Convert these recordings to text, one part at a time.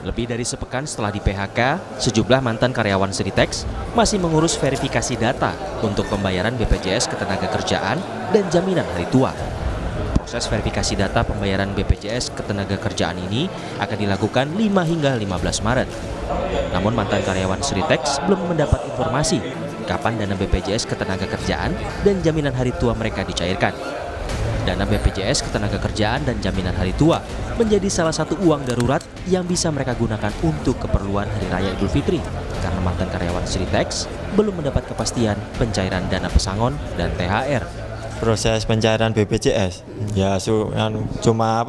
Lebih dari sepekan setelah di PHK, sejumlah mantan karyawan Sritex masih mengurus verifikasi data untuk pembayaran BPJS Ketenagakerjaan dan jaminan hari tua. Proses verifikasi data pembayaran BPJS Ketenagakerjaan ini akan dilakukan 5 hingga 15 Maret. Namun mantan karyawan Sritex belum mendapat informasi kapan dana BPJS Ketenagakerjaan dan jaminan hari tua mereka dicairkan. Dana BPJS Ketenagakerjaan dan jaminan hari tua menjadi salah satu uang darurat yang bisa mereka gunakan untuk keperluan Hari Raya Idul Fitri karena mantan karyawan Sritex belum mendapat kepastian pencairan dana pesangon dan THR. Proses pencairan BPJS ya cuma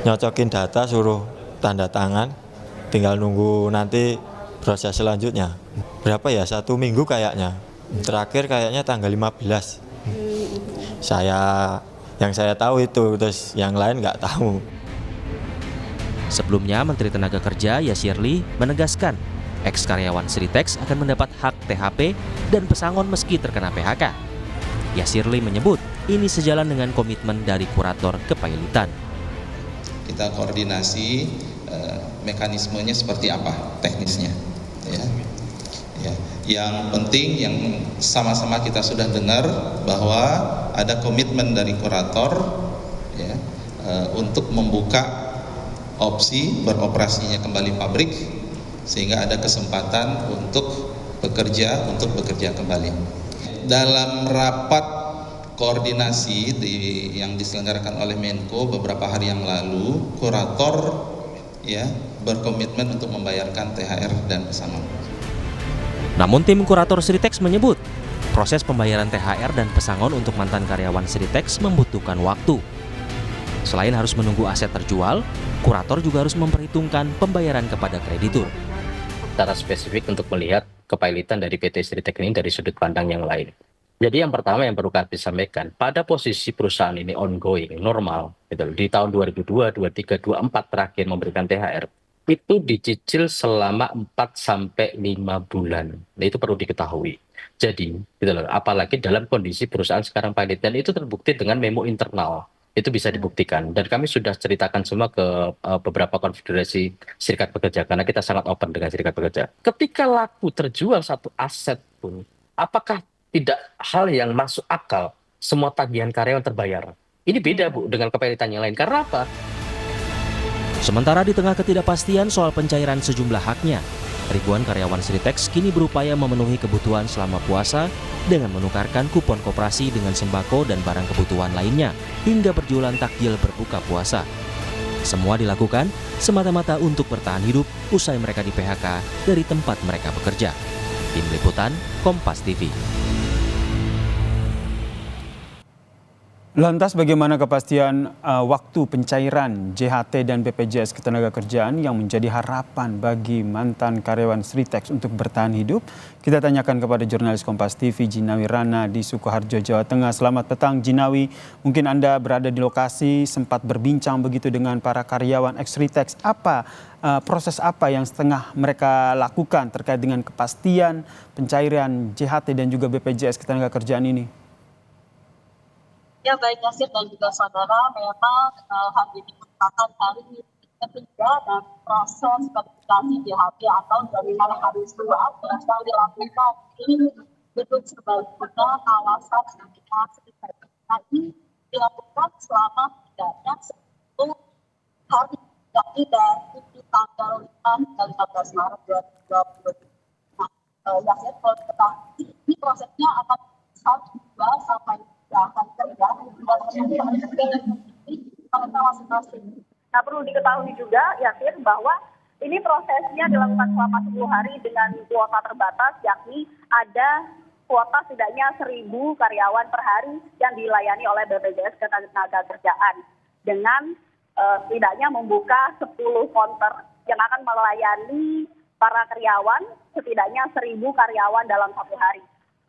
nyocokin data, suruh tanda tangan, tinggal nunggu nanti proses selanjutnya. Berapa ya, 1 minggu kayaknya, terakhir kayaknya tanggal 15. Yang saya tahu itu, terus yang lain nggak tahu. Sebelumnya, Menteri Tenaga Kerja Yasirli menegaskan ex-karyawan Sritex akan mendapat hak THP dan pesangon meski terkena PHK. Yasirli menyebut ini sejalan dengan komitmen dari kurator kepailitan. Kita koordinasi mekanismenya seperti apa teknisnya. Ya. Yang penting yang sama-sama kita sudah dengar bahwa ada komitmen dari kurator ya, untuk membuka opsi beroperasinya kembali pabrik sehingga ada kesempatan untuk bekerja kembali. Dalam rapat koordinasi yang diselenggarakan oleh Menko beberapa hari yang lalu, kurator ya berkomitmen untuk membayarkan THR dan pesangon. Namun tim kurator Sritex menyebut proses pembayaran THR dan pesangon untuk mantan karyawan Sritex membutuhkan waktu. Selain harus menunggu aset terjual, kurator juga harus memperhitungkan pembayaran kepada kreditur. Secara spesifik untuk melihat kepailitan dari PT Sritex ini dari sudut pandang yang lain. Jadi yang pertama yang perlu kami sampaikan, pada posisi perusahaan ini ongoing, normal, gitu, di tahun 2002, 2023, 2024 terakhir memberikan THR, itu dicicil selama 4-5 bulan. Nah, itu perlu diketahui. Jadi, gitu loh, apalagi dalam kondisi perusahaan sekarang pilot, dan itu terbukti dengan memo internal. Itu bisa dibuktikan. Dan kami sudah ceritakan semua ke beberapa konfederasi serikat pekerja, karena kita sangat open dengan serikat pekerja. Ketika laku terjual satu aset pun, apakah tidak hal yang masuk akal semua tagihan karyawan terbayar? Ini beda, Bu, dengan kepailitan yang lain. Karena apa? Sementara di tengah ketidakpastian soal pencairan sejumlah haknya, ribuan karyawan Sritex kini berupaya memenuhi kebutuhan selama puasa dengan menukarkan kupon koperasi dengan sembako dan barang kebutuhan lainnya hingga berjualan takjil berbuka puasa. Semua dilakukan semata-mata untuk bertahan hidup usai mereka di PHK dari tempat mereka bekerja. Tim Liputan, Kompas TV. Lantas bagaimana kepastian waktu pencairan JHT dan BPJS Ketenagakerjaan yang menjadi harapan bagi mantan karyawan Sritex untuk bertahan hidup? Kita tanyakan kepada jurnalis Kompas TV Jinawi Rana di Sukoharjo, Jawa Tengah. Selamat petang Jinawi, mungkin Anda berada di lokasi, sempat berbincang begitu dengan para karyawan ex-Sritex. Proses apa yang setengah mereka lakukan terkait dengan kepastian pencairan JHT dan juga BPJS Ketenagakerjaan ini? Ya baik Nasir dan juga saudara, memang hari ini merupakan hari ketiga dan proses verifikasi JHT atau jaminan hari tua yang sedang dilakukan di gedung serbaguna kawasan sekitar ini dilakukan selama setidaknya 10 hari, yakni dari tanggal 5 hingga 15 Maret 2020. Nah, Yasir, kalau diketahui ini prosesnya akan 1-2 sampai akan kerja Nah, perlu diketahui juga, Yasir, bahwa ini prosesnya dilakukan selama 10 hari dengan kuota terbatas, yakni ada kuota setidaknya 1.000 karyawan per hari yang dilayani oleh BPJS Ketenagakerjaan dengan setidaknya membuka 10 counter yang akan melayani para karyawan, setidaknya 1.000 karyawan dalam satu hari.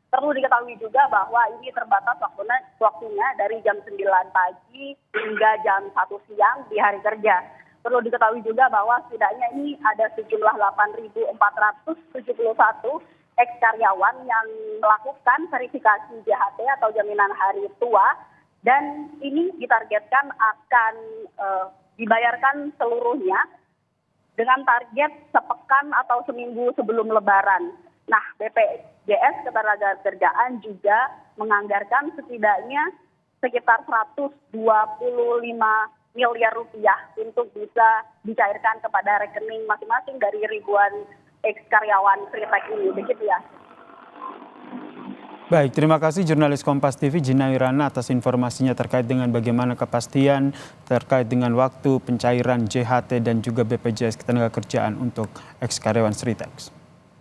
Perlu diketahui juga bahwa ini terbatas waktunya dari jam 9 pagi hingga jam 1 siang di hari kerja. Perlu diketahui juga bahwa setidaknya ini ada sejumlah 8.471 ex-karyawan yang melakukan verifikasi JHT atau jaminan hari tua, dan ini ditargetkan akan dibayarkan seluruhnya dengan target sepekan atau seminggu sebelum Lebaran. Nah, BPJS Ketenagakerjaan juga menganggarkan setidaknya sekitar 125 miliar rupiah untuk bisa dicairkan kepada rekening masing-masing dari ribuan ex-karyawan Sritek ini. Begitu ya. Baik, terima kasih jurnalis Kompas TV Gina Wirana atas informasinya terkait dengan bagaimana kepastian terkait dengan waktu pencairan JHT dan juga BPJS Ketenagakerjaan untuk ex-karyawan Sritek.